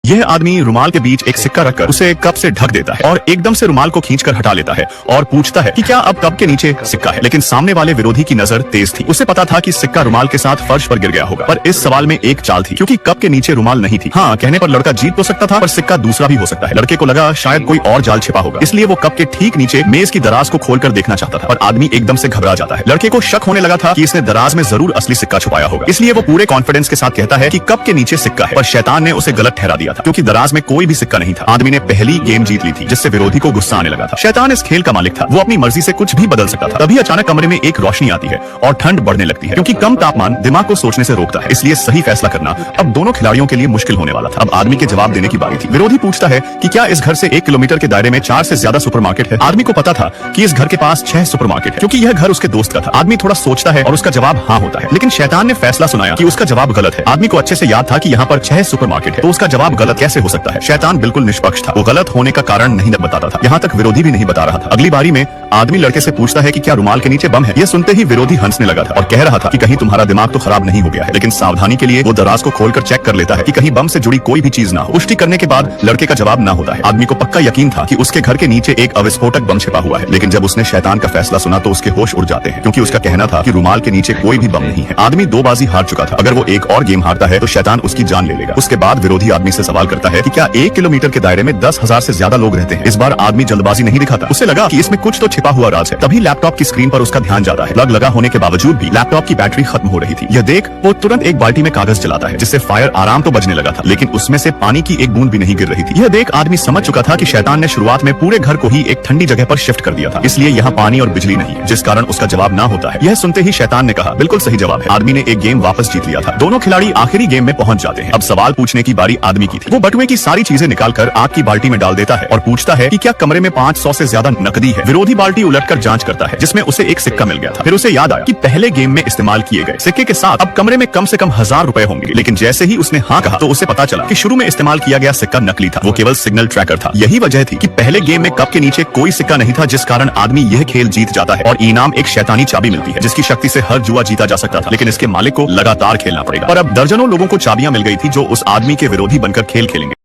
यह आदमी रुमाल के बीच एक सिक्का रखकर उसे कप से ढक देता है और एकदम से रुमाल को खींचकर हटा लेता है और पूछता है कि क्या अब कप के नीचे सिक्का है। लेकिन सामने वाले विरोधी की नजर तेज थी, उसे पता था कि सिक्का रुमाल के साथ फर्श पर गिर गया होगा। पर इस सवाल में एक चाल थी, क्योंकि कप के नीचे रुमाल नहीं थी। हाँ, कहने पर लड़का जीत तो सकता था, पर सिक्का दूसरा भी हो सकता है। लड़के को लगा शायद कोई और जाल छिपा होगा, इसलिए वो कप के ठीक नीचे मेज की दराज को खोलकर देखना चाहता था। पर आदमी एकदम से घबरा जाता है। लड़के को शक होने लगा था कि इसने दराज में जरूर असली सिक्का छुपाया होगा, इसलिए वो पूरे कॉन्फिडेंस के साथ कहता है कि कप के नीचे सिक्का है। पर शैतान ने उसे गलत ठहरा दिया था, क्योंकि दराज में कोई भी सिक्का नहीं था। आदमी ने पहली गेम जीत ली थी, जिससे विरोधी को गुस्सा आने लगा था। शैतान इस खेल का मालिक था, वो अपनी मर्जी से कुछ भी बदल सकता था। तभी अचानक कमरे में एक रोशनी आती है और ठंड बढ़ने लगती है, क्योंकि कम तापमान दिमाग को सोचने से रोकता है। इसलिए सही फैसला करना अब दोनों खिलाड़ियों के लिए मुश्किल होने वाला था। अब आदमी के जवाब देने की बारी थी। विरोधी पूछता है कि क्या इस घर से 1 किलोमीटर के दायरे में 4 से ज्यादा सुपरमार्केट है। आदमी को पता था कि इस घर के पास 6 सुपरमार्केट है, क्योंकि यह घर उसके दोस्त का था। आदमी थोड़ा सोचता है और उसका जवाब हाँ होता है, लेकिन शैतान ने फैसला सुनाया कि उसका जवाब गलत है। आदमी को अच्छे से याद था कि यहाँ पर 6 सुपरमार्केट है, तो उसका जवाब गलत कैसे हो सकता है। शैतान बिल्कुल निष्पक्ष था, वो गलत होने का कारण नहीं बताता था। यहाँ तक विरोधी भी नहीं बता रहा था। अगली बारी में आदमी लड़के से पूछता है कि क्या रुमाल के नीचे बम है। यह सुनते ही विरोधी हंसने लगा था और कह रहा था कि कहीं तुम्हारा दिमाग तो खराब नहीं हो गया है। लेकिन सावधानी के लिए वो दराज को खोलकर चेक कर लेता है कि कहीं बम से जुड़ी कोई भी चीज ना हो। पुष्टि करने के बाद लड़के का जवाब ना होता है। आदमी को पक्का यकीन था कि उसके घर के नीचे एक अविस्फोटक बम छिपा हुआ है। लेकिन जब उसने शैतान का फैसला सुना तो उसके होश उड़ जाते हैं, क्योंकि उसका कहना था कि रुमाल के नीचे कोई भी बम नहीं है। आदमी 2 बाजी हार चुका था। अगर वो एक और गेम हारता है तो शैतान उसकी जान ले लेगा। उसके बाद विरोधी आदमी से सवाल करता है कि क्या 1 किलोमीटर के दायरे में 10,000 से ज्यादा लोग रहते हैं। इस बार आदमी जल्दबाजी नहीं दिखाता। उसे लगा कि इसमें कुछ तो छिपा हुआ राज है। तभी लैपटॉप की स्क्रीन पर उसका ध्यान जाता है। प्लग लगा होने के बावजूद भी लैपटॉप की बैटरी खत्म हो रही थी। यह देख वो तुरंत एक बाल्टी में कागज जलाता है, जिससे फायर आराम तो बजने लगा था, लेकिन उसमें से पानी की एक बूंद भी नहीं गिर रही थी। यह देख आदमी समझ चुका था कि शैतान ने शुरुआत में पूरे घर को ही एक ठंडी जगह पर शिफ्ट कर दिया था, इसलिए यहाँ पानी और बिजली नहीं है, जिस कारण उसका जवाब ना होता है। यह सुनते ही शैतान ने कहा, बिल्कुल सही जवाब है। आदमी ने एक गेम वापस जीत लिया था। दोनों खिलाड़ी आखिरी गेम में पहुंच जाते हैं। अब सवाल पूछने की बारी आदमी की थी। वो बटुए की सारी चीजें निकालकर आग की बाल्टी में डाल देता है और पूछता है कि क्या कमरे में 500 से ज्यादा नकदी है। विरोधी बाल्टी उलटकर जांच करता है, जिसमें उसे एक सिक्का मिल गया था। फिर उसे याद आया कि पहले गेम में इस्तेमाल किए गए सिक्के के साथ अब कमरे में कम से कम 1000 रुपए होंगे। लेकिन जैसे ही उसने हाँ कहा तो उसे पता चला कि शुरू में इस्तेमाल किया गया सिक्का नकली था, वो केवल सिग्नल ट्रैकर था। यही वजह थी कि पहले गेम में कप के नीचे कोई सिक्का नहीं था, जिस कारण आदमी यह खेल जीत जाता है और इनाम एक शैतानी चाबी मिलती है, जिसकी शक्ति से हर जुआ जीता जा सकता था। लेकिन इसके मालिक को लगातार खेलना पड़ेगा। पर अब दर्जनों लोगों को चाबियां मिल गई थी, जो उस आदमी के विरोधी बनकर खेल खेलेंगे।